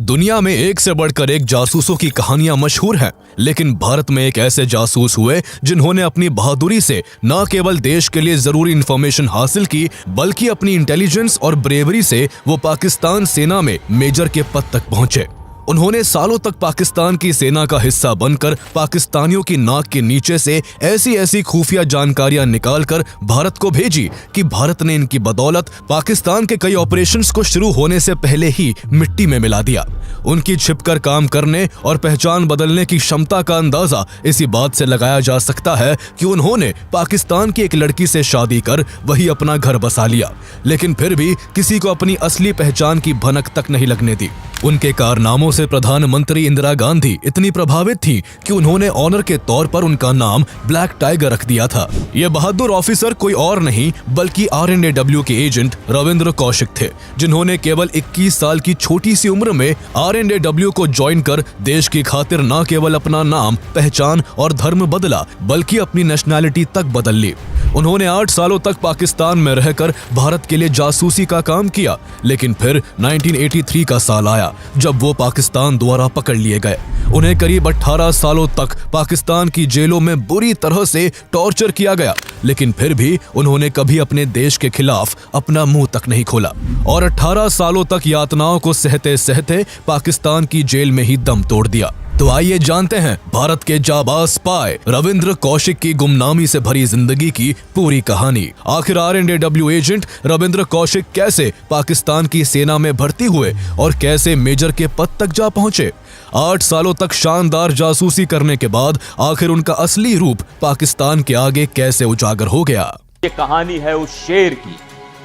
दुनिया में एक से बढ़कर एक जासूसों की कहानियां मशहूर हैं, लेकिन भारत में एक ऐसे जासूस हुए जिन्होंने अपनी बहादुरी से न केवल देश के लिए जरूरी इंफॉर्मेशन हासिल की, बल्कि अपनी इंटेलिजेंस और ब्रेवरी से वो पाकिस्तान सेना में मेजर के पद तक पहुंचे। उन्होंने सालों तक पाकिस्तान की सेना का हिस्सा बनकर पाकिस्तानियों की नाक के नीचे से ऐसी खुफिया जानकारियां निकालकर भारत को भेजी कि भारत ने इनकी बदौलत पाकिस्तान के कई ऑपरेशंस को शुरू होने से पहले ही मिट्टी में मिला दिया। उनकी छिपकर काम करने और पहचान बदलने की क्षमता का अंदाजा इसी बात से लगाया जा सकता है कि उन्होंने पाकिस्तान की एक लड़की से शादी कर वही अपना घर बसा लिया, लेकिन फिर भी किसी को अपनी असली पहचान की भनक तक नहीं लगने दी। उनके कारनामों से प्रधानमंत्री इंदिरा गांधी इतनी प्रभावित थी कि उन्होंने ऑनर के तौर पर उनका नाम ब्लैक टाइगर रख दिया था। ये बहादुर ऑफिसर कोई और नहीं बल्कि RNAW के एजेंट रविंद्र कौशिक थे, जिन्होंने केवल 21 साल की छोटी सी उम्र में RNAW को ज्वाइन कर देश की खातिर न केवल अपना नाम, पहचान और धर्म बदला, बल्कि अपनी नेशनैलिटी तक बदल ली। उन्होंने 8 सालों तक पाकिस्तान में रहकर भारत के लिए जासूसी का काम किया, लेकिन फिर 1983 का साल आया जब वो पाकिस्तान द्वारा पकड़ लिए गए। उन्हें करीब 18 सालों तक पाकिस्तान की जेलों में बुरी तरह से टॉर्चर किया गया, लेकिन फिर भी उन्होंने कभी अपने देश के खिलाफ अपना मुंह तक नहीं खोला और 18 सालों तक यातनाओं को सहते सहते पाकिस्तान की जेल में ही दम तोड़ दिया। तो आइए जानते हैं भारत के जाबाज स्पाई रविंद्र कौशिक की गुमनामी से भरी जिंदगी की पूरी कहानी। आखिर RNAW एजेंट रविंद्र कौशिक कैसे पाकिस्तान की सेना में भर्ती हुए और कैसे मेजर के पद तक जा पहुंचे। 8 सालों तक शानदार जासूसी करने के बाद आखिर उनका असली रूप पाकिस्तान के आगे कैसे उजागर हो गया। ये कहानी है उस शेर की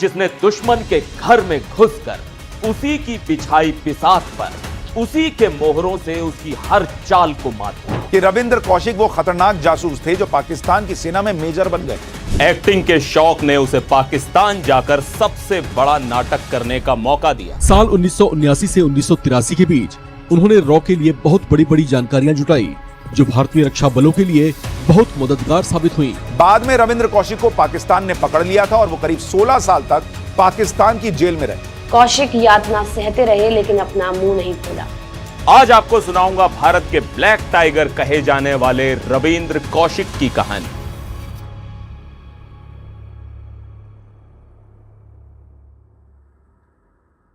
जिसने दुश्मन के घर में घुसकर उसी की बिछाई बिसात पर उसी के मोहरों से उसकी हर चाल को मात दिया। कि रविंद्र कौशिक वो खतरनाक जासूस थे जो पाकिस्तान की सेना में मेजर बन गए। एक्टिंग के शौक ने उसे पाकिस्तान जाकर सबसे बड़ा नाटक करने का मौका दिया। साल 1979 से 1983 के बीच उन्होंने रॉ के लिए बहुत बड़ी जानकारियां जुटाई, जो भारतीय रक्षा बलों के लिए बहुत मददगार साबित हुई। बाद में रविंद्र कौशिक को पाकिस्तान ने पकड़ लिया था और वो करीब 16 साल तक पाकिस्तान की जेल में रहे। कौशिक यातना सहते रहे लेकिन अपना मुंह नहीं खोला। आज आपको सुनाऊंगा भारत के ब्लैक टाइगर कहे जाने वाले रविंद्र कौशिक की कहानी।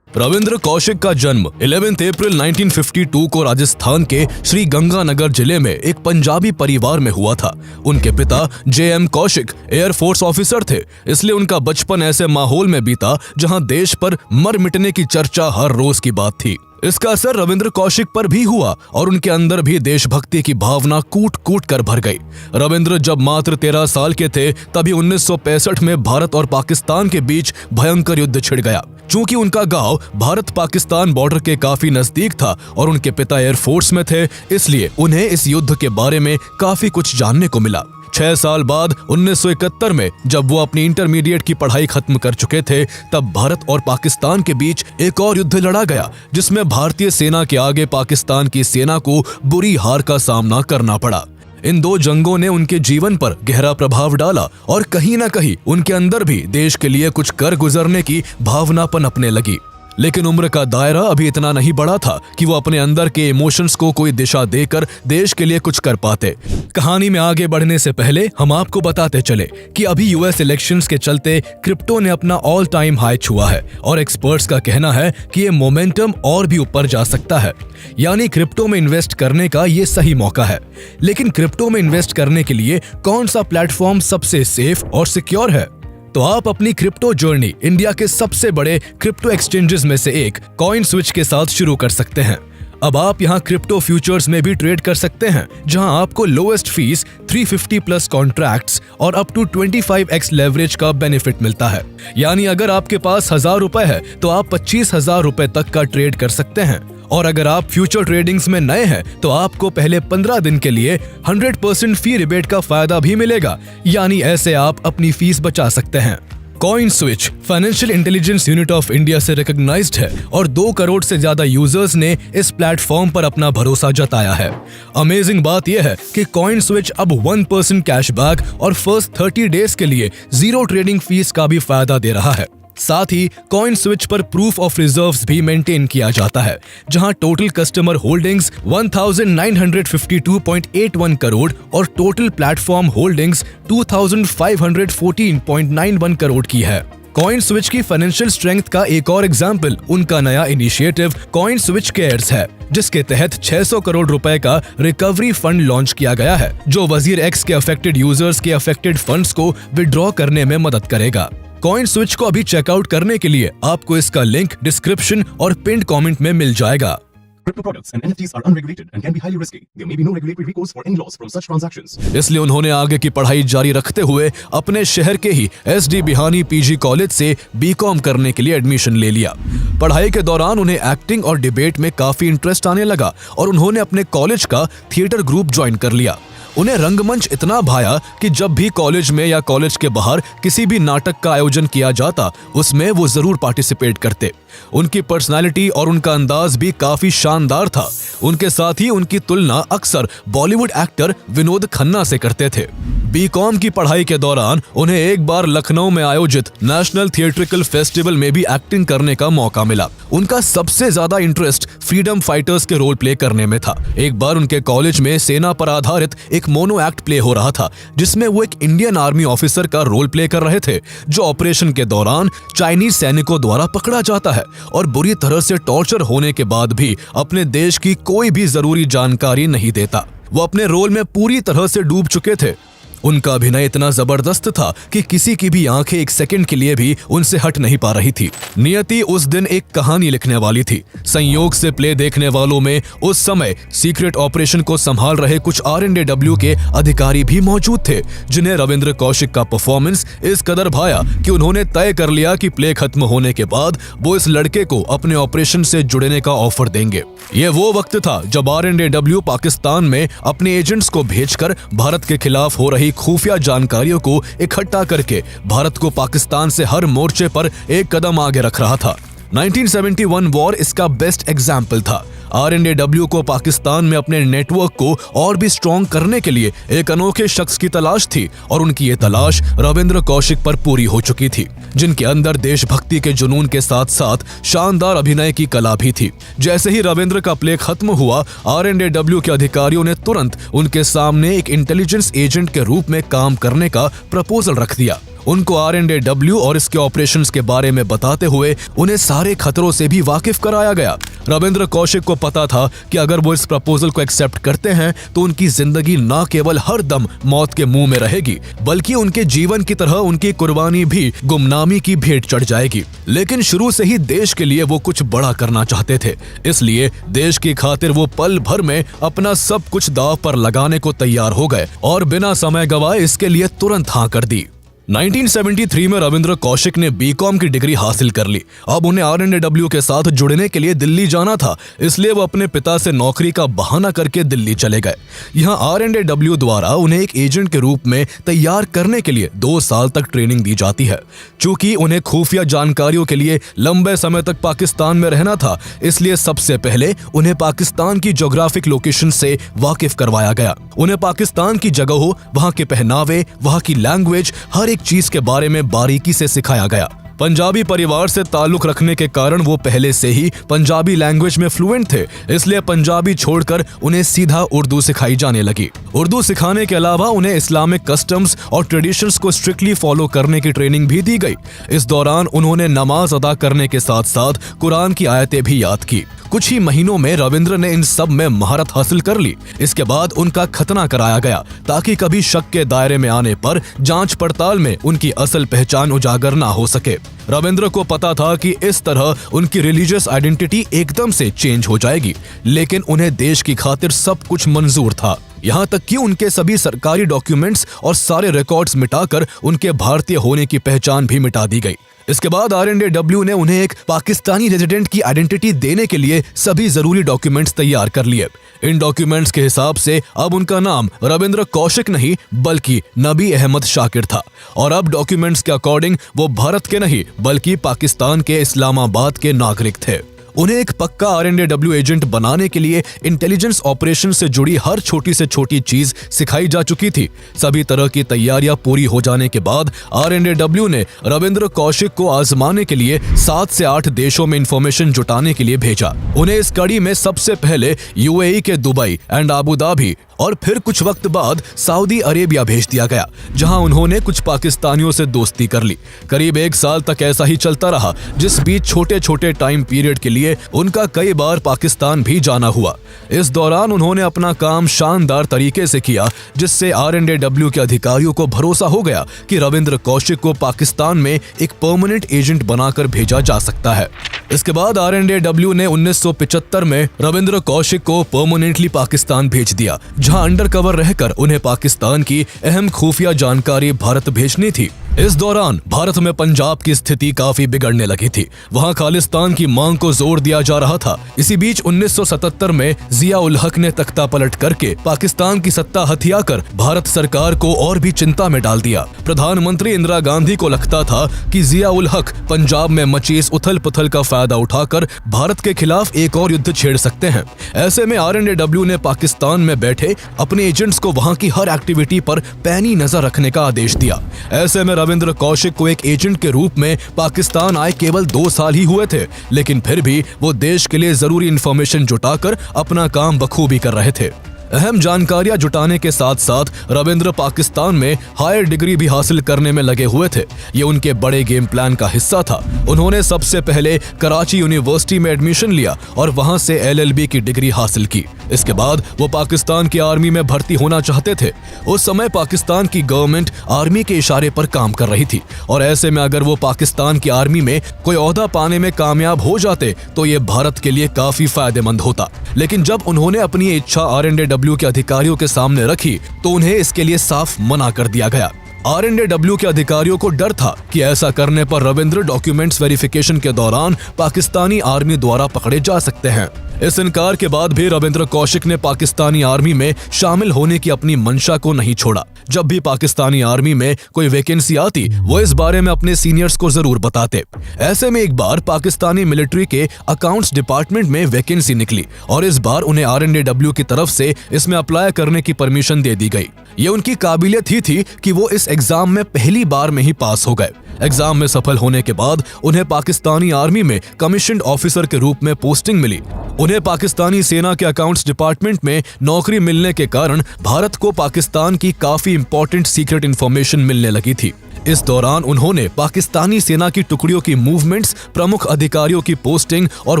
रविंद्र कौशिक का जन्म 11 अप्रैल 1952 को राजस्थान के श्री गंगानगर जिले में एक पंजाबी परिवार में हुआ था। उनके पिता JM कौशिक एयरफोर्स ऑफिसर थे, इसलिए उनका बचपन ऐसे माहौल में बीता जहां देश पर मर मिटने की चर्चा हर रोज की बात थी। इसका असर रविंद्र कौशिक पर भी हुआ और उनके अंदर भी देशभक्ति की भावना कूट कूट कर भर गई। रविंद्र जब मात्र 13 साल के थे तभी 1965 में भारत और पाकिस्तान के बीच भयंकर युद्ध छिड़ गया। चूंकि उनका गांव भारत पाकिस्तान बॉर्डर के काफी नजदीक था और उनके पिता एयरफोर्स में थे, इसलिए उन्हें इस युद्ध के बारे में काफी कुछ जानने को मिला। 6 साल बाद 1971 में जब वो अपनी इंटरमीडिएट की पढ़ाई खत्म कर चुके थे, तब भारत और पाकिस्तान के बीच एक और युद्ध लड़ा गया, जिसमें भारतीय सेना के आगे पाकिस्तान की सेना को बुरी हार का सामना करना पड़ा। इन दो जंगों ने उनके जीवन पर गहरा प्रभाव डाला और कहीं ना कहीं उनके अंदर भी देश के लिए कुछ कर गुजरने की भावना पनपने लगी। लेकिन उम्र का दायरा अभी इतना नहीं बड़ा था कि वो अपने अंदर के इमोशंस को कोई दिशा देकर देश के लिए कुछ कर पाते। कहानी में आगे बढ़ने से पहले हम आपको बताते चले कि अभी US इलेक्शंस के चलते क्रिप्टो ने अपना ऑल टाइम हाई छुआ है और एक्सपर्ट्स का कहना है कि ये मोमेंटम और भी ऊपर जा सकता है, यानी क्रिप्टो में इन्वेस्ट करने का ये सही मौका है। लेकिन क्रिप्टो में इन्वेस्ट करने के लिए कौन सा प्लेटफॉर्म सबसे सेफ और सिक्योर है? तो आप अपनी क्रिप्टो जर्नी इंडिया के सबसे बड़े क्रिप्टो एक्सचेंजेस में से एक CoinSwitch के साथ शुरू कर सकते हैं। अब आप यहां क्रिप्टो फ्यूचर्स में भी ट्रेड कर सकते हैं, जहां आपको लोएस्ट फीस 350 प्लस कॉन्ट्रैक्ट्स और अप टू 25x लेवरेज का बेनिफिट मिलता है। यानी अगर आपके पास 1000 रुपए है तो आप 25,000 रुपए तक का ट्रेड कर सकते हैं। और अगर आप फ्यूचर ट्रेडिंग्स में नए हैं तो आपको पहले 15 दिन के लिए 100% फी रिबेट का फायदा भी मिलेगा, यानी ऐसे आप अपनी फीस बचा सकते हैं। CoinSwitch financial intelligence unit of India से रिकॉग्नाइज्ड है और 2 करोड़ से ज्यादा यूजर्स ने इस प्लेटफॉर्म पर अपना भरोसा जताया है। अमेजिंग बात यह है कि CoinSwitch अब 1% कैशबैक और फर्स्ट 30 डेज के लिए 0 ट्रेडिंग फीस का भी फायदा दे रहा है। साथ ही कॉइन स्विच पर प्रूफ ऑफ रिजर्व्स भी मेंटेन किया जाता है, जहां टोटल कस्टमर होल्डिंग्स 1952.81 करोड़ और टोटल प्लेटफॉर्म होल्डिंग्स 2514.91 करोड़ की है। कॉइन स्विच की फाइनेंशियल स्ट्रेंथ का एक और एग्जाम्पल उनका नया इनिशिएटिव कॉइन स्विच केयर्स है, जिसके तहत 600 करोड़ रुपए का रिकवरी फंड लॉन्च किया गया है, जो वजीर एक्स के अफेक्टेड यूजर्स के अफेक्टेड फंड्स को विड्रॉ करने में मदद करेगा। कॉइन स्विच को अभी चेकआउट करने के लिए आपको इसका लिंक डिस्क्रिप्शन और पिन्ड कमेंट में मिल जाएगा। Crypto products and NFTs are unregulated and can be highly risky. There may be no regulatory recourse for any loss from such transactions. इसलिए उन्होंने आगे की पढ़ाई जारी रखते हुए अपने शहर के ही SD बिहानी PG कॉलेज से BCom करने के लिए एडमिशन ले लिया। पढ़ाई के दौरान उन्हें एक्टिंग और डिबेट में काफी इंटरेस्ट आने लगा और उन्होंने अपने कॉलेज का थिएटर ग्रुप ज्वाइन कर लिया। उन्हें रंगमंच इतना भाया कि जब भी कॉलेज में या कॉलेज के बाहर किसी भी नाटक का आयोजन किया जाता, उसमें वो जरूर पार्टिसिपेट करते। उनकी पर्सनालिटी और उनका अंदाज भी काफी शानदार था। उनके साथ ही उनकी तुलना अक्सर बॉलीवुड एक्टर विनोद खन्ना से करते थे। बीकॉम की पढ़ाई के दौरान उन्हें एक बार लखनऊ में आयोजित नेशनल थिएट्रिकल फेस्टिवल में भी एक्टिंग करने का मौका मिला। उनका सबसे ज्यादा इंटरेस्ट फ्रीडम फाइटर्स के रोल प्ले करने में था। एक बार उनके कॉलेज में सेना पर आधारित एक मोनो एक्ट प्ले हो रहा था, जिसमें वो एक इंडियन आर्मी ऑफिसर का रोल प्ले कर रहे थे, जो ऑपरेशन के दौरान चाइनीज सैनिकों द्वारा पकड़ा जाता है और बुरी तरह से टॉर्चर होने के बाद भी अपने देश की कोई भी जरूरी जानकारी नहीं देता। वो अपने रोल में पूरी तरह से डूब चुके थे। उनका अभिनय इतना जबरदस्त था कि किसी की भी आंखें एक सेकंड के लिए भी उनसे हट नहीं पा रही थी। नियति उस दिन एक कहानी लिखने वाली थी। संयोग से प्ले देखने वालों में उस समय सीक्रेट ऑपरेशन को संभाल रहे कुछ R&AW के अधिकारी भी मौजूद थे, जिन्हें रविंद्र कौशिक का परफॉर्मेंस इस कदर भाया कि उन्होंने तय कर लिया कि प्ले खत्म होने के बाद वो इस लड़के को अपने ऑपरेशन से जुड़ने का ऑफर देंगे। ये वो वक्त था जब R&AW पाकिस्तान में अपने एजेंट्स को भेजकर भारत के खिलाफ हो रही खुफिया जानकारियों को इकट्ठा करके भारत को पाकिस्तान से हर मोर्चे पर एक कदम आगे रख रहा था। 1971 वॉर इसका बेस्ट एग्जाम्पल था। R&AW को पाकिस्तान में अपने नेटवर्क को और भी स्ट्रॉन्ग करने के लिए एक अनोखे शख्स की तलाश थी और उनकी ये तलाश रविंद्र कौशिक पर पूरी हो चुकी थी, जिनके अंदर देशभक्ति के जुनून के साथ साथ शानदार अभिनय की कला भी थी। जैसे ही रविंद्र का प्ले खत्म हुआ, R&AW के अधिकारियों ने तुरंत उनके सामने एक इंटेलिजेंस एजेंट के रूप में काम करने का प्रपोजल रख दिया। उनको R&AW और इसके ऑपरेशंस के बारे में बताते हुए उन्हें सारे खतरों से भी वाकिफ कराया गया। रविंद्र कौशिक को पता था कि अगर वो इस प्रपोजल को एक्सेप्ट करते हैं तो उनकी जिंदगी न केवल हर दम मौत के मुंह में रहेगी, बल्कि उनके जीवन की तरह उनकी कुर्बानी भी गुमनामी की भेंट चढ़ जाएगी। लेकिन शुरू से ही देश के लिए वो कुछ बड़ा करना चाहते थे, इसलिए देश की खातिर वो पल भर में अपना सब कुछ दांव पर लगाने को तैयार हो गए और बिना समय गवाए इसके लिए तुरंत हाँ कर दी। 1973 में रविंद्र कौशिक ने बीकॉम की डिग्री हासिल कर ली। अब उन्हें R&AW के साथ जुड़ने के लिए दिल्ली जाना था, इसलिए वो अपने पिता से नौकरी का बहाना करके दिल्ली चले गए। यहाँ R&AW द्वारा उन्हें एक एजेंट के रूप में तैयार करने के लिए 2 साल तक ट्रेनिंग दी जाती है। चूंकि उन्हें खुफिया जानकारियों के लिए लंबे समय तक पाकिस्तान में रहना था, इसलिए सबसे पहले उन्हें पाकिस्तान की ज्योग्राफिक लोकेशन से वाकिफ करवाया गया। उन्हें पाकिस्तान की जगहों, वहाँ के पहनावे, वहाँ की लैंग्वेज, हर एक चीज के बारे में बारीकी से सिखाया गया। पंजाबी परिवार से ताल्लुक रखने के कारण वो पहले से ही पंजाबी लैंग्वेज में फ्लुएंट थे, इसलिए पंजाबी छोड़कर उन्हें सीधा उर्दू सिखाई जाने लगी। उर्दू सिखाने के अलावा उन्हें इस्लामिक कस्टम्स और ट्रेडिशंस को स्ट्रिक्टली फॉलो करने की ट्रेनिंग भी दी गई। इस दौरान उन्होंने नमाज अदा करने के साथ साथ कुरान की आयतें भी याद की। कुछ ही महीनों में रविंद्र ने इन सब में महारत हासिल कर ली। इसके बाद उनका खतना कराया गया ताकि कभी शक के दायरे में आने पर जांच पड़ताल में उनकी असल पहचान उजागर ना हो सके। रविंद्र को पता था कि इस तरह उनकी रिलीजियस आइडेंटिटी एकदम से चेंज हो जाएगी, लेकिन उन्हें देश की खातिर सब कुछ मंजूर था। यहाँ तक कि उनके सभी सरकारी डॉक्यूमेंट्स और सारे रिकॉर्ड्स मिटाकर उनके भारतीय होने की पहचान भी मिटा दी गई। इसके बाद R&AW ने उन्हें एक पाकिस्तानी रेजिडेंट की आइडेंटिटी देने के लिए सभी जरूरी डॉक्यूमेंट्स तैयार कर लिए। इन डॉक्यूमेंट्स के हिसाब से अब उनका नाम रविंद्र कौशिक नहीं बल्कि नबी अहमद शाकिर था, और अब डॉक्यूमेंट्स के अकॉर्डिंग वो भारत के नहीं बल्कि पाकिस्तान के इस्लामाबाद के नागरिक थे। उन्हें एक पक्का RNDW एजेंट बनाने के लिए इंटेलिजेंस ऑपरेशन से जुड़ी हर छोटी से छोटी चीज सिखाई जा चुकी थी। सभी तरह की तैयारियां पूरी हो जाने के बाद RNDW ने रविंद्र कौशिक को आजमाने के लिए 7 से 8 देशों में इंफॉर्मेशन जुटाने के लिए भेजा। उन्हें इस कड़ी में सबसे पहले UAE के दुबई एंड अबू धाबी और फिर कुछ वक्त बाद सऊदी अरेबिया भेज दिया गया, जहां उन्होंने कुछ पाकिस्तानियों से दोस्ती कर ली। करीब 1 साल तक ऐसा ही चलता रहा, जिस बीच छोटे छोटे टाइम पीरियड के लिए उनका कई बार पाकिस्तान भी जाना हुआ। इस दौरान उन्होंने अपना काम शानदार तरीके से किया, जिससे RNDW के अधिकारियों को भरोसा हो गया कि रविंद्र कौशिक को पाकिस्तान में एक परमानेंट एजेंट बनाकर भेजा जा सकता है। इसके बाद RNDW ने 1975 में रविंद्र कौशिक को परमानेंटली पाकिस्तान भेज दिया, जहां अंडरकवर रहकर उन्हें पाकिस्तान की अहम खुफिया जानकारी भारत भेजनी थी। इस दौरान भारत में पंजाब की स्थिति काफी बिगड़ने लगी थी। वहां खालिस्तान की मांग को जोर दिया जा रहा था। इसी बीच 1977 में जिया उल हक ने तख्ता पलट करके पाकिस्तान की सत्ता हथियाकर भारत सरकार को और भी चिंता में डाल दिया। प्रधानमंत्री इंदिरा गांधी को लगता था कि जिया उल हक पंजाब में मची इस उथल पुथल का फायदा उठाकर भारत के खिलाफ एक और युद्ध छेड़ सकते हैं। ऐसे में RNDW ने पाकिस्तान में बैठे अपने एजेंट्स को वहां की हर एक्टिविटी पर पैनी नजर रखने का आदेश दिया। ऐसे में रविंद्र कौशिक को एक एजेंट के रूप में पाकिस्तान आए केवल 2 साल ही हुए थे, लेकिन फिर भी वो देश के लिए जरूरी इंफॉर्मेशन जुटाकर अपना काम बखूबी कर रहे थे। अहम जानकारियां जुटाने के साथ साथ रविंद्र पाकिस्तान में हायर डिग्री भी हासिल करने में लगे हुए थे। ये उनके बड़े गेम प्लान का हिस्सा था। उन्होंने सबसे पहले कराची यूनिवर्सिटी में एडमिशन लिया और वहां से LLB की डिग्री हासिल की। इसके बाद वो पाकिस्तान की आर्मी में भर्ती होना चाहते थे। उस समय पाकिस्तान की गवर्नमेंट आर्मी के इशारे पर काम कर रही थी और ऐसे में अगर वो पाकिस्तान की आर्मी में कोई ओहदा पाने में कामयाब हो जाते तो ये भारत के लिए काफी फायदेमंद होता। लेकिन जब उन्होंने अपनी इच्छा RNDW के अधिकारियों के सामने रखी तो उन्हें इसके लिए साफ मना कर दिया गया। RNDW के अधिकारियों को डर था कि ऐसा करने पर रविंद्र डॉक्यूमेंट्स वेरिफिकेशन के दौरान पाकिस्तानी आर्मी द्वारा पकड़े जा सकते हैं। इस इनकार के बाद भी रविंद्र कौशिक ने पाकिस्तानी आर्मी में शामिल होने की अपनी मंशा को नहीं छोड़ा। जब भी पाकिस्तानी आर्मी में कोई वैकेंसी आती वो इस बारे में अपने सीनियर्स को जरूर बताते। ऐसे में एक बार पाकिस्तानी मिलिट्री के अकाउंट्स डिपार्टमेंट में वैकेंसी निकली और इस बार उन्हें RNDW की तरफ से इसमें अप्लाई करने की परमिशन दे दी गई। ये उनकी काबिलियत ही थी कि वो इस एग्जाम में पहली बार में ही पास हो गए। एग्जाम में सफल होने के बाद उन्हें पाकिस्तानी आर्मी में कमीशन्ड ऑफिसर के रूप में पोस्टिंग मिली। उन्हें पाकिस्तानी सेना के अकाउंट्स डिपार्टमेंट में नौकरी मिलने के कारण भारत को पाकिस्तान की काफी इंपॉर्टेंट सीक्रेट इंफॉर्मेशन मिलने लगी थी। इस दौरान उन्होंने पाकिस्तानी सेना की टुकड़ियों की मूवमेंट्स, प्रमुख अधिकारियों की पोस्टिंग और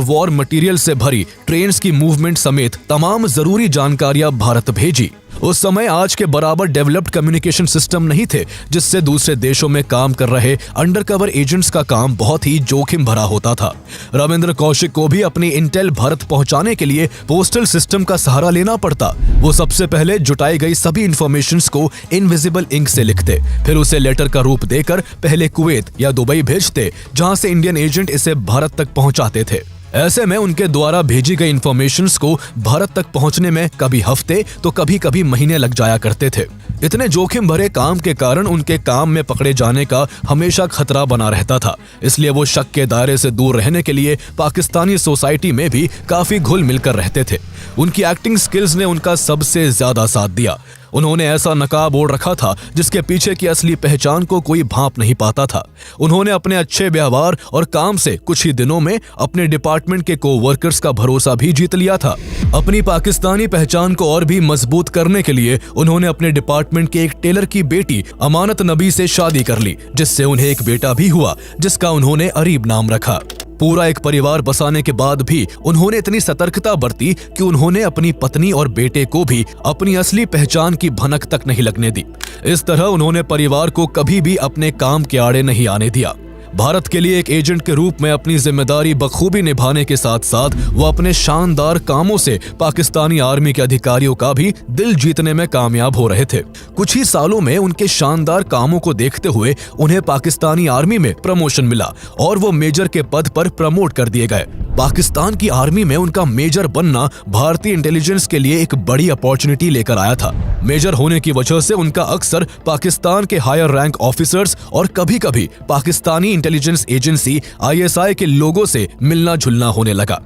वॉर मटेरियल से भरी ट्रेन्स की मूवमेंट समेत तमाम जरूरी जानकारियां भारत भेजी। उस समय आज के बराबर डेवलप्ड कम्युनिकेशन सिस्टम नहीं थे, जिससे दूसरे देशों में काम कर रहे अंडरकवर एजेंट्स का काम बहुत ही जोखिम भरा होता था। रविंद्र कौशिक को भी अपनी इंटेल भारत पहुंचाने के लिए पोस्टल सिस्टम का सहारा लेना पड़ता। वो सबसे पहले जुटाई गई सभी इंफॉर्मेशंस को इनविजिबल इंक से लिखते, फिर उसे लेटर का रूप देकर पहले कुवैत या दुबई भेजते, जहां से इंडियन एजेंट इसे भारत तक पहुंचाते थे। ऐसे में उनके द्वारा भेजी गई इंफॉर्मेशंस को भारत तक पहुंचने में कभी हफ्ते तो कभी कभी महीने लग जाया करते थे। इतने जोखिम भरे काम के कारण उनके काम में पकड़े जाने का हमेशा खतरा बना रहता था। इसलिए वो शक के दायरे से दूर रहने के लिए पाकिस्तानी सोसाइटी में भी काफी घुल मिलकर रहते थे। उनकी एक्टिंग स्किल्स ने उनका सबसे ज्यादा साथ दिया। उन्होंने ऐसा नकाब ओढ़ रखा था जिसके पीछे की असली पहचान को कोई भांप नहीं पाता था। उन्होंने अपने अच्छे व्यवहार और काम से कुछ ही दिनों में अपने डिपार्टमेंट के कोवर्कर्स का भरोसा भी जीत लिया था। अपनी पाकिस्तानी पहचान को और भी मजबूत करने के लिए उन्होंने अपने डिपार्टमेंट के एक टेलर की बेटी अमानत नबी से शादी कर ली, जिससे उन्हें एक बेटा भी हुआ, जिसका उन्होंने अरीब नाम रखा। पूरा एक परिवार बसाने के बाद भी उन्होंने इतनी सतर्कता बरती कि उन्होंने अपनी पत्नी और बेटे को भी अपनी असली पहचान की भनक तक नहीं लगने दी। इस तरह उन्होंने परिवार को कभी भी अपने काम के आड़े नहीं आने दिया। भारत के लिए एक एजेंट के रूप में अपनी जिम्मेदारी बखूबी निभाने के साथ साथ वो अपने शानदार कामों से पाकिस्तानी आर्मी के अधिकारियों का भी दिल जीतने में कामयाब हो रहे थे। कुछ ही सालों में उनके शानदार कामों को देखते हुए उन्हें पाकिस्तानी आर्मी में प्रमोशन मिला और वो मेजर के पद पर प्रमोट कर दिए गए। पाकिस्तान की आर्मी में उनका मेजर बनना भारतीय इंटेलिजेंस के लिए एक बड़ी अपॉर्चुनिटी लेकर आया था। मेजर होने की वजह से उनका अक्सर पाकिस्तान के हायर रैंक ऑफिसर्स और कभी-कभी पाकिस्तानी इंटेलिजेंस एजेंसी ISI के लोगों से मिलना जुलना होने लगा।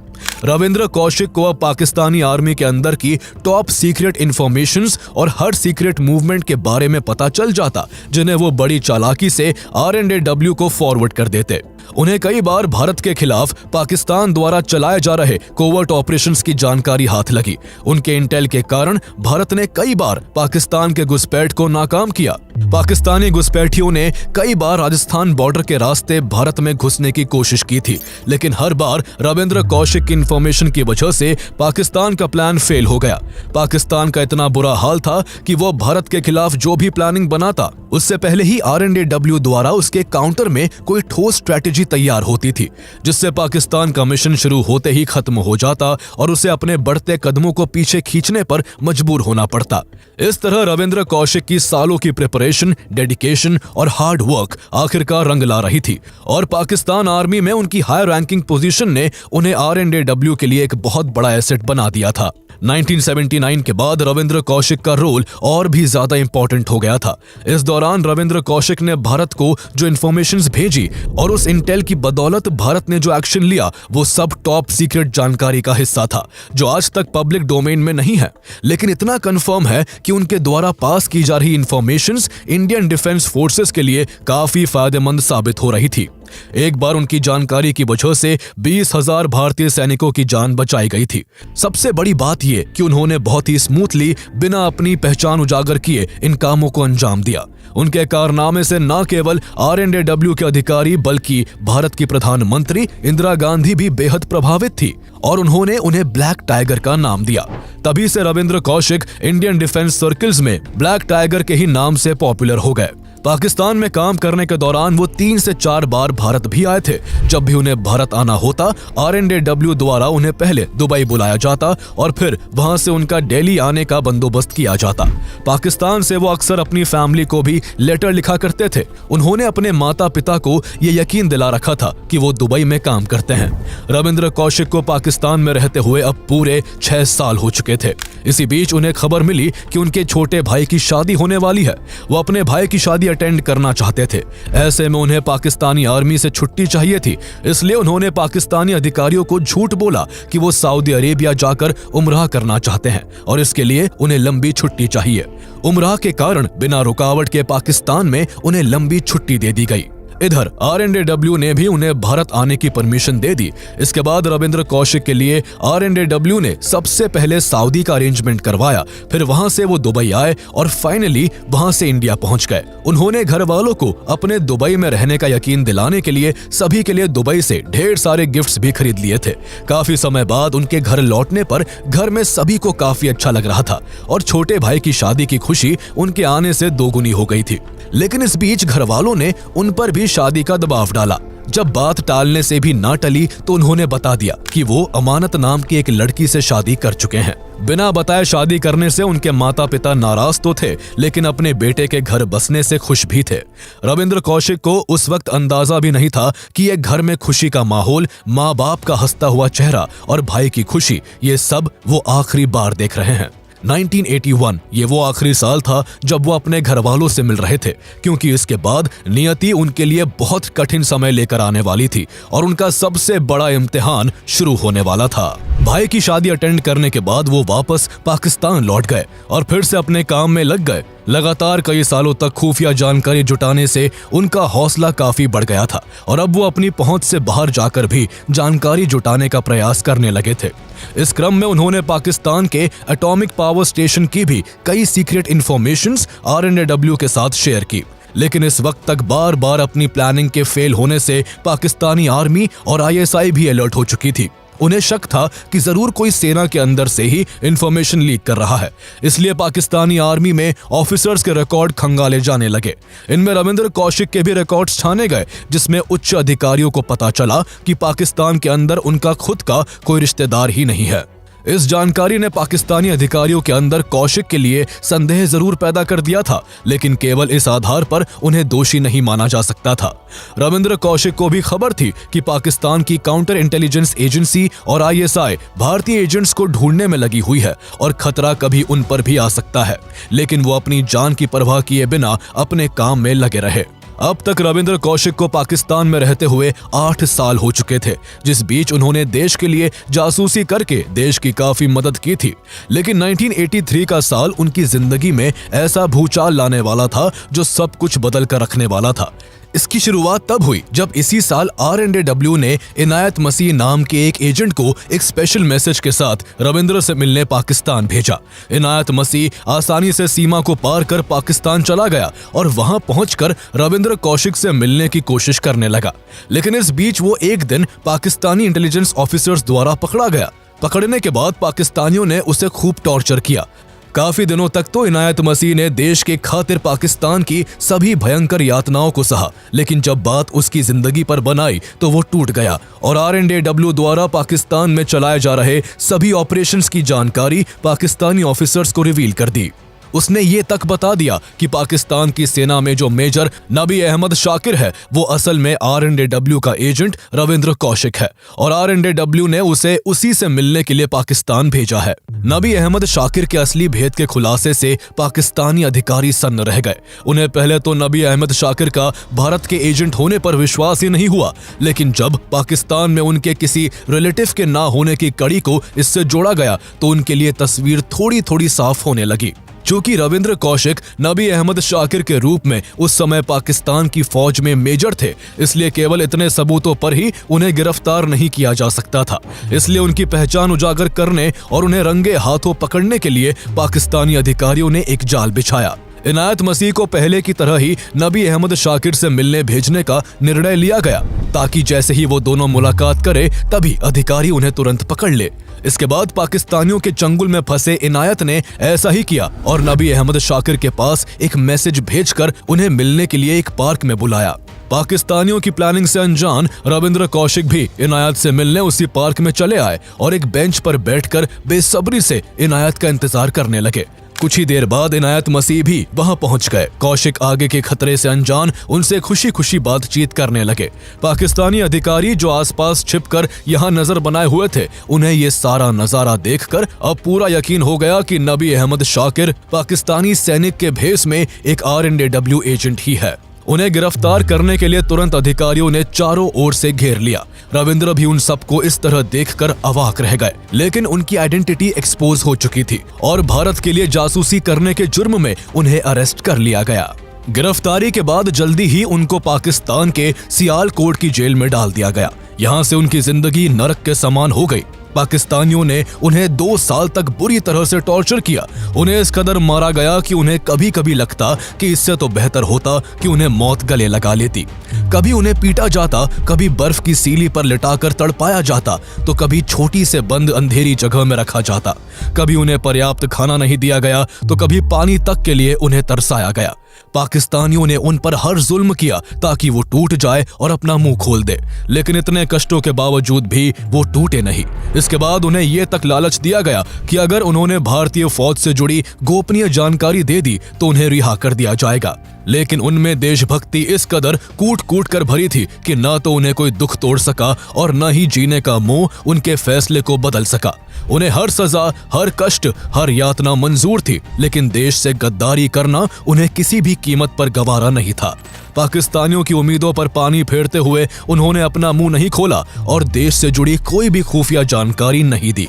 रविंद्र कौशिक को अब पाकिस्तानी आर्मी के अंदर की टॉप सीक्रेट इंफॉर्मेशंस और हर सीक्रेट मूवमेंट के बारे में पता चल जाता, जिन्हें वो बड़ी चालाकी से R&AW को फॉरवर्ड कर देते। उन्हें कई बार भारत के खिलाफ पाकिस्तान द्वारा चलाए जा रहे कोवर्ट ऑपरेशंस की जानकारी हाथ लगी। उनके इंटेल के कारण भारत ने कई बार पाकिस्तान के घुसपैठ को नाकाम किया। पाकिस्तानी घुसपैठियों ने कई बार राजस्थान बॉर्डर के रास्ते भारत में घुसने की कोशिश की थी, लेकिन हर बार रविंद्र कौशिक की इंफॉर्मेशन की वजह से पाकिस्तान का प्लान फेल हो गया। पाकिस्तान का इतना बुरा हाल था कि वो भारत के खिलाफ जो भी प्लानिंग बनाता, उससे पहले ही R&AW द्वारा उसके काउंटर में कोई ठोस स्ट्रेटेजी तैयार होती थी, जिससे पाकिस्तान का मिशन शुरू होते ही खत्म हो जाता और उसे अपने बढ़ते कदमों को पीछे खींचने पर मजबूर होना पड़ता। इस तरह रविंद्र कौशिक की सालों की प्रिपरेशन, डेडिकेशन और हार्ड वर्क आखिरकार रंग ला रही थी और पाकिस्तान आर्मी में उनकी हाई रैंकिंग पोजीशन ने उन्हें R&AW के लिए एक बहुत बड़ा एसेट बना दिया था। 1979 के बाद रविंद्र कौशिक का रोल और भी ज्यादा इंपॉर्टेंट हो गया था। इस दौरान रविंद्र कौशिक ने भारत को जो इंफॉर्मेशंस भेजी और उस इंटेल की बदौलत भारत ने जो एक्शन लिया, वो सब टॉप सीक्रेट जानकारी का हिस्सा था, जो आज तक पब्लिक डोमेन में नहीं है, लेकिन इतना कंफर्म है कि उनके द्वारा पास की जा रही इंफॉर्मेशंस इंडियन डिफेंस फोर्सेस के लिए काफी फायदेमंद साबित हो रही थी। एक बार उनकी जानकारी की वजह से 20,000 भारतीय सैनिकों की जान बचाई गई थी। सबसे बड़ी बात यह कि उन्होंने बहुत ही स्मूथली, बिना अपनी पहचान उजागर किए इन कामों को अंजाम दिया। उनके कारनामे से न केवल R&AW के अधिकारी बल्कि भारत की प्रधानमंत्री इंदिरा गांधी भी बेहद प्रभावित थी और उन्होंने उन्हें ब्लैक टाइगर का नाम दिया। तभी से Ravindra Kaushik Indian defence circles में ब्लैक टाइगर के ही नाम से पॉपुलर हो गए। पाकिस्तान में काम करने के दौरान वो 3 से 4 बार भारत भी आए थे। जब भी उन्हें भारत आना होता, R&AW द्वारा उन्हें पहले दुबई बुलाया जाता और फिर वहां से उनका दिल्ली आने का बंदोबस्त किया जाता। पाकिस्तान से वो अक्सर अपनी फैमिली को भी लेटर लिखा करते थे। उन्होंने अपने माता पिता को ये यकीन दिला रखा था कि वो दुबई में काम करते हैं। रविंद्र कौशिक को पाकिस्तान में रहते हुए अब पूरे 6 साल हो चुके थे। इसी बीच उन्हें खबर मिली कि उनके छोटे भाई की शादी होने वाली है। वो अपने भाई की शादी अटेंड करना चाहते थे। ऐसे में उन्हें पाकिस्तानी आर्मी से छुट्टी चाहिए थी, इसलिए उन्होंने पाकिस्तानी अधिकारियों को झूठ बोला कि वो सऊदी अरेबिया जाकर उम्राह करना चाहते हैं और इसके लिए उन्हें लंबी छुट्टी चाहिए। उम्राह के कारण बिना रुकावट के पाकिस्तान में उन्हें लंबी छुट्टी दे दी गई। इधर R&AW ने भी उन्हें भारत आने की परमिशन दे दी। इसके बाद रविंद्र कौशिक के लिए R&AW ने सबसे पहले सऊदी का अरेंजमेंट करवाया, फिर वहां से वो दुबई आए और फाइनली वहां से इंडिया पहुंच गए। उन्होंने घर वालों को अपने दुबई में रहने का यकीन दिलाने के लिए सभी के लिए दुबई से ढेर सारे गिफ्ट्स भी खरीद लिए थे। काफी समय बाद उनके घर लौटने पर घर में सभी को काफी अच्छा लग रहा था और छोटे भाई की शादी की खुशी उनके आने से दोगुनी हो गई थी। लेकिन इस बीच घर वालों ने उन पर भी शादी का दबाव डाला। जब बात टालने से भी ना टली तो उन्होंने बता दिया कि वो अमानत नाम की एक लड़की से शादी कर चुके हैं। बिना बताए शादी करने से उनके माता पिता नाराज तो थे, लेकिन अपने बेटे के घर बसने से खुश भी थे। रविंद्र कौशिक को उस वक्त अंदाजा भी नहीं था कि ये घर में खुशी का माहौल, माँ बाप का हंसता हुआ चेहरा और भाई की खुशी, ये सब वो आखिरी बार देख रहे हैं। 1981 ये वो आखिरी साल था जब वो अपने घर वालों से मिल रहे थे, क्योंकि इसके बाद नियति उनके लिए बहुत कठिन समय लेकर आने वाली थी और उनका सबसे बड़ा इम्तिहान शुरू होने वाला था। भाई की शादी अटेंड करने के बाद वो वापस पाकिस्तान लौट गए और फिर से अपने काम में लग गए। लगातार कई सालों तक खुफिया जानकारी जुटाने से उनका हौसला काफी बढ़ गया था और अब वो अपनी पहुंच से बाहर जाकर भी जानकारी जुटाने का प्रयास करने लगे थे। इस क्रम में उन्होंने पाकिस्तान के एटॉमिक पावर स्टेशन की भी कई सीक्रेट इंफॉर्मेशंस R&AW के साथ शेयर की, लेकिन इस वक्त तक बार बार अपनी प्लानिंग के फेल होने से पाकिस्तानी आर्मी और ISI भी अलर्ट हो चुकी थी। उन्हें शक था कि जरूर कोई सेना के अंदर से ही इंफॉर्मेशन लीक कर रहा है, इसलिए पाकिस्तानी आर्मी में ऑफिसर्स के रिकॉर्ड खंगाले जाने लगे। इनमें रविंद्र कौशिक के भी रिकॉर्ड्स छाने गए, जिसमें उच्च अधिकारियों को पता चला कि पाकिस्तान के अंदर उनका खुद का कोई रिश्तेदार ही नहीं है। इस जानकारी ने पाकिस्तानी अधिकारियों के अंदर कौशिक के लिए संदेह जरूर पैदा कर दिया था, लेकिन केवल इस आधार पर उन्हें दोषी नहीं माना जा सकता था। रविंद्र कौशिक को भी खबर थी कि पाकिस्तान की काउंटर इंटेलिजेंस एजेंसी और ISI भारतीय एजेंट्स को ढूंढने में लगी हुई है और खतरा कभी उन पर भी आ सकता है, लेकिन वो अपनी जान की परवाह किए बिना अपने काम में लगे रहे। अब तक रविंद्र कौशिक को पाकिस्तान में रहते हुए 8 साल हो चुके थे, जिस बीच उन्होंने देश के लिए जासूसी करके देश की काफी मदद की थी। लेकिन 1983 का साल उनकी जिंदगी में ऐसा भूचाल लाने वाला था जो सब कुछ बदल कर रखने वाला था। इसकी शुरुआत तब हुई जब इसी साल R&AW ने इनायत मसीह नाम के एक एजेंट को एक स्पेशल मैसेज के साथ रविंद्र से मिलने पाकिस्तान भेजा। इनायत मसीह आसानी से सीमा को पार कर पाकिस्तान चला गया और वहां पहुंचकर रविंद्र कौशिक से मिलने की कोशिश करने लगा, लेकिन इस बीच वो एक दिन पाकिस्तानी इंटेलिजेंस ऑफिसर्स द्वारा पकड़ा गया। पकड़ने के बाद पाकिस्तानियों ने उसे खूब टॉर्चर किया। काफी दिनों तक तो इनायत मसीह ने देश के खातिर पाकिस्तान की सभी भयंकर यातनाओं को सहा, लेकिन जब बात उसकी जिंदगी पर बनाई तो वो टूट गया और R&AW द्वारा पाकिस्तान में चलाए जा रहे सभी ऑपरेशंस की जानकारी पाकिस्तानी ऑफिसर्स को रिवील कर दी। उसने ये तक बता दिया कि पाकिस्तान की सेना में जो मेजर नबी अहमद शाकिर है वो असल में R&AW का एजेंट रविंद्र कौशिक है और R&AW ने उसे उसी से मिलने के लिए पाकिस्तान भेजा है। नबी अहमद शाकिर के असली भेद के खुलासे से पाकिस्तानी अधिकारी सन्न रह गए। उन्हें पहले तो नबी अहमद शाकिर का भारत के एजेंट होने पर विश्वास ही नहीं हुआ, लेकिन जब पाकिस्तान में उनके किसी रिलेटिव के ना होने की कड़ी को इससे जोड़ा गया तो उनके लिए तस्वीर थोड़ी थोड़ी साफ होने लगी। चूंकि रविंद्र कौशिक नबी अहमद शाकिर के रूप में उस समय पाकिस्तान की फौज में मेजर थे, इसलिए केवल इतने सबूतों पर ही उन्हें गिरफ्तार नहीं किया जा सकता था। इसलिए उनकी पहचान उजागर करने और उन्हें रंगे हाथों पकड़ने के लिए पाकिस्तानी अधिकारियों ने एक जाल बिछाया। इनायत मसीह को पहले की तरह ही नबी अहमद शाकिर से मिलने भेजने का निर्णय लिया गया, ताकि जैसे ही वो दोनों मुलाकात करे तभी अधिकारी उन्हें तुरंत पकड़ ले। इसके बाद पाकिस्तानियों के चंगुल में फंसे इनायत ने ऐसा ही किया और नबी अहमद शाकिर के पास एक मैसेज भेजकर उन्हें मिलने के लिए एक पार्क में बुलाया। पाकिस्तानियों की प्लानिंग से अनजान रविंद्र कौशिक भी इनायत से मिलने उसी पार्क में चले आए और एक बेंच पर बैठकर बेसब्री से इनायत का इंतजार करने लगे। कुछ ही देर बाद इनायत मसीह भी वहां पहुंच गए। कौशिक आगे के खतरे से अनजान उनसे खुशी खुशी बातचीत करने लगे। पाकिस्तानी अधिकारी जो आसपास छिपकर यहां नजर बनाए हुए थे, उन्हें ये सारा नजारा देखकर अब पूरा यकीन हो गया कि नबी अहमद शाकिर पाकिस्तानी सैनिक के भेष में एक R&AW एजेंट ही है। उन्हें गिरफ्तार करने के लिए तुरंत अधिकारियों ने चारों ओर से घेर लिया। रविंद्र भी उन सबको इस तरह देखकर अवाक रह गए, लेकिन उनकी आइडेंटिटी एक्सपोज हो चुकी थी और भारत के लिए जासूसी करने के जुर्म में उन्हें अरेस्ट कर लिया गया। गिरफ्तारी के बाद जल्दी ही उनको पाकिस्तान के सियालकोट की जेल में डाल दिया गया। यहाँ से उनकी जिंदगी नरक के समान हो गई। पाकिस्तानियों ने उन्हें 2 साल तक बुरी तरह से टॉर्चर किया। उन्हें इस कदर मारा गया कि उन्हें कभी कभी लगता कि इससे तो बेहतर होता कि उन्हें मौत गले लगा लेती। कभी उन्हें पीटा जाता, कभी बर्फ की सीली पर लिटाकर तड़पाया जाता, तो कभी छोटी से बंद अंधेरी जगह में रखा जाता। कभी उन्हें पर्याप्त खाना नहीं दिया गया तो कभी पानी तक के लिए उन्हें तरसाया गया। पाकिस्तानियों ने उन पर हर जुल्म किया ताकि वो टूट जाए और अपना मुंह खोल दे, लेकिन इतने कष्टों के बावजूद भी वो टूटे नहीं। इसके बाद उन्हें यह तक लालच दिया गया कि अगर उन्होंने भारतीय फौज से जुड़ी गोपनीय जानकारी दे दी तो उन्हें रिहा कर दिया जाएगा। लेकिन उनमें देशभक्ति इस कदर कूट कूट कर भरी थी कि न तो उन्हें कोई दुख तोड़ सका और न ही जीने का मोह उनके फैसले को बदल सका। उन्हें हर सजा, हर कष्ट, हर यातना मंजूर थी, लेकिन देश से गद्दारी करना उन्हें किसी भी कीमत पर गवारा नहीं था। पाकिस्तानियों की उम्मीदों पर पानी फेरते हुए उन्होंने अपना मुंह नहीं खोला और देश से जुड़ी कोई भी खुफिया जानकारी नहीं दी।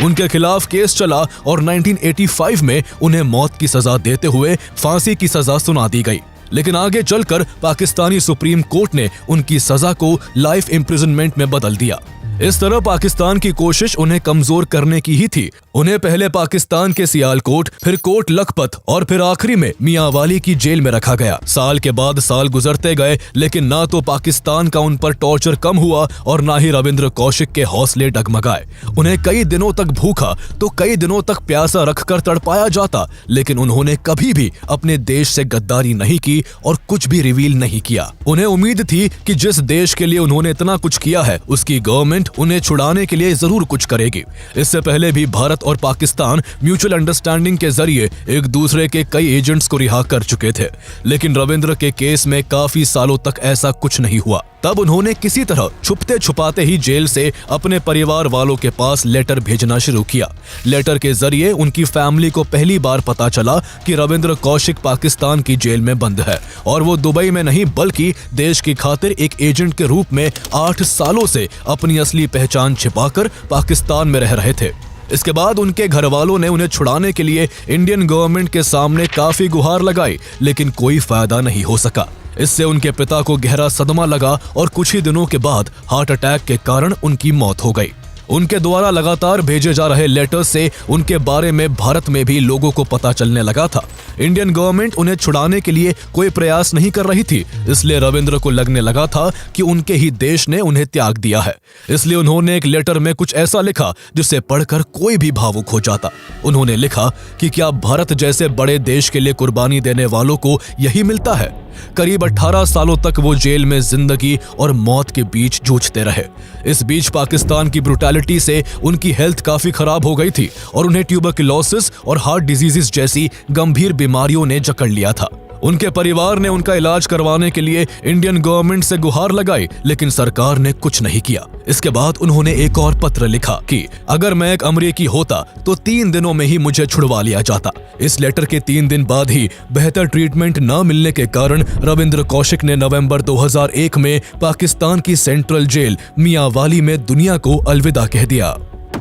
उनके खिलाफ केस चला और 1985 में उन्हें मौत की सजा देते हुए फांसी की सजा सुना दी गई। लेकिन आगे चलकर पाकिस्तानी सुप्रीम कोर्ट ने उनकी सजा को लाइफ इम्प्रिजनमेंट में बदल दिया। इस तरह पाकिस्तान की कोशिश उन्हें कमजोर करने की ही थी। उन्हें पहले पाकिस्तान के सियालकोट, फिर कोट लखपत और फिर आखिरी में मियांवाली की जेल में रखा गया। साल के बाद साल गुजरते गए, लेकिन ना तो पाकिस्तान का उन पर टॉर्चर कम हुआ और ना ही रविंद्र कौशिक के हौसले डगमगाए। उन्हें कई दिनों तक भूखा तो कई दिनों तक प्यासा रखकर तड़पाया जाता, लेकिन उन्होंने कभी भी अपने देश से गद्दारी नहीं की और कुछ भी रिवील नहीं किया। उन्हें उम्मीद थी कि जिस देश के लिए उन्होंने इतना कुछ किया है उसकी गवर्नमेंट गवर्नमेंट उन्हें छुड़ाने के लिए जरूर कुछ करेगी। इससे पहले भी भारत और पाकिस्तान म्यूचुअल अंडरस्टैंडिंग के जरिए एक दूसरे के कई एजेंट्स को रिहा कर चुके थे, लेकिन रविंद्र के केस में काफी सालों तक ऐसा कुछ नहीं हुआ। तब उन्होंने किसी तरह छुपते छुपाते ही जेल से अपने परिवार वालों के पास लेटर भेजना शुरू किया। लेटर के जरिए उनकी फैमिली को पहली बार पता चला कि रविंद्र कौशिक पाकिस्तान की जेल में बंद है और वो दुबई में नहीं बल्कि देश की खातिर एक एजेंट के रूप में 8 सालों से अपनी असली पहचान छिपाकर पाकिस्तान में रह रहे थे। इसके बाद उनके घर वालों ने उन्हें छुड़ाने के लिए इंडियन गवर्नमेंट के सामने काफी गुहार लगाई, लेकिन कोई फायदा नहीं हो सका। इससे उनके पिता को गहरा सदमा लगा और कुछ ही दिनों के बाद हार्ट अटैक के कारण उनकी मौत हो गई। उनके द्वारा लगातार भेजे जा रहे लेटर्स से उनके बारे में भारत में भी लोगों को पता चलने लगा था। इंडियन गवर्नमेंट उन्हें छुड़ाने के लिए कोई प्रयास नहीं कर रही थी, इसलिए रविंद्र को लगने लगा था कि उनके ही देश ने उन्हें त्याग दिया है। इसलिए उन्होंने एक लेटर में कुछ ऐसा लिखा जिसे पढ़कर कोई भी भावुक हो जाता। उन्होंने लिखा कि क्या भारत जैसे बड़े देश के लिए कुर्बानी देने वालों को यही मिलता है? करीब 18 सालों तक वो जेल में जिंदगी और मौत के बीच जूझते रहे। इस बीच पाकिस्तान की ब्रुटैलिटी से उनकी हेल्थ काफी खराब हो गई थी और उन्हें ट्यूबरकुलोसिस और हार्ट डिजीजेस जैसी गंभीर बीमारियों ने जकड़ लिया था। उनके परिवार ने उनका इलाज करवाने के लिए इंडियन गवर्नमेंट से गुहार लगाई, लेकिन सरकार ने कुछ नहीं किया। इसके बाद उन्होंने एक और पत्र लिखा कि अगर मैं एक अमरीकी होता तो 3 दिनों में ही मुझे छुड़वा लिया जाता। इस लेटर के 3 दिन बाद ही बेहतर ट्रीटमेंट न मिलने के कारण रविंद्र कौशिक ने नवंबर 2001 में पाकिस्तान की सेंट्रल जेल मियांवाली में दुनिया को अलविदा कह दिया।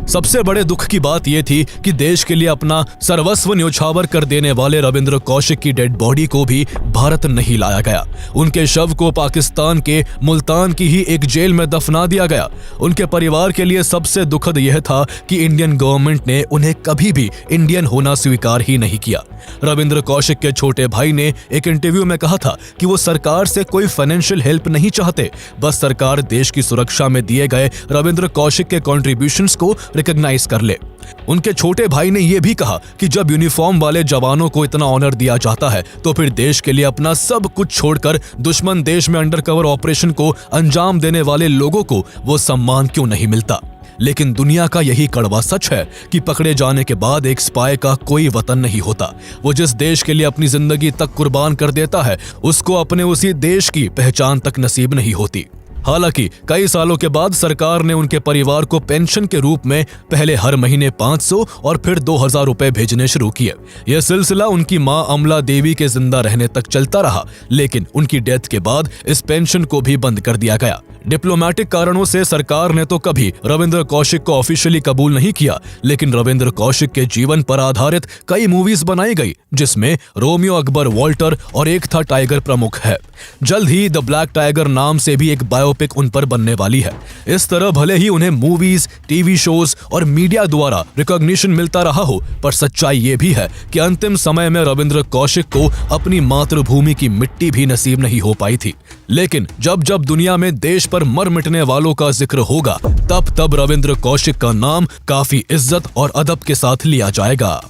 सबसे बड़े दुख की बात यह थी कि देश के लिए अपना सर्वस्व न्योछावर कर देने वाले रविंद्र कौशिक की डेड बॉडी को भी भारत नहीं लाया गया। उनके शव को पाकिस्तान के मुल्तान की ही एक जेल में दफना दिया गया। उनके परिवार के लिए सबसे दुखद यह था कि इंडियन गवर्नमेंट ने उन्हें कभी भी इंडियन होना स्वीकार ही नहीं किया। रविंद्र कौशिक के छोटे भाई ने एक इंटरव्यू में कहा था कि वो सरकार से कोई फाइनेंशियल हेल्प नहीं चाहते, बस सरकार देश की सुरक्षा में दिए गए रविंद्र कौशिक के कॉन्ट्रीब्यूशंस को रिकॉग्नाइज कर ले। उनके छोटे भाई ने यह भी कहा कि जब यूनिफॉर्म वाले जवानों को इतना ऑनर दिया जाता है तो फिर देश के लिए अपना सब कुछ छोड़कर दुश्मन देश में अंडरकवर ऑपरेशन को अंजाम देने वाले लोगों को वो सम्मान क्यों नहीं मिलता। लेकिन दुनिया का यही कड़वा सच है कि पकड़े जाने के बाद एक स्पाई का कोई वतन नहीं होता। वो जिस देश के लिए अपनी जिंदगी तक कुर्बान कर देता है उसको अपने उसी देश की पहचान तक नसीब नहीं होती। हालांकि कई सालों के बाद सरकार ने उनके परिवार को पेंशन के रूप में पहले हर महीने 500 और फिर 2000 रुपए भेजने शुरू किए। यह सिलसिला उनकी मां अमला देवी के जिंदा रहने तक चलता रहा, लेकिन उनकी डेथ के बाद इस पेंशन को भी बंद कर दिया गया। डिप्लोमेटिक कारणों से सरकार ने तो कभी रविंद्र कौशिक को ऑफिशियली कबूल नहीं किया, लेकिन रविंद्र कौशिक के जीवन पर आधारित कई मूवीज बनाई गई, जिसमें रोमियो अकबर वॉल्टर और एक था टाइगर प्रमुख है। जल्द ही द ब्लैक टाइगर नाम से भी एक बायोपिक उन पर बनने वाली है। इस तरह भले ही उन्हें मूवीज, टीवी शोज और मीडिया द्वारा रिकॉग्निशन मिलता रहा हो, पर सच्चाई ये भी है कि अंतिम समय में रविंद्र कौशिक को अपनी मातृभूमि की मिट्टी भी नसीब नहीं हो पाई थी। लेकिन जब जब दुनिया में देश पर मर मिटने वालों का जिक्र होगा, तब तब रविंद्र कौशिक का नाम काफी इज्जत और अदब के साथ लिया जाएगा।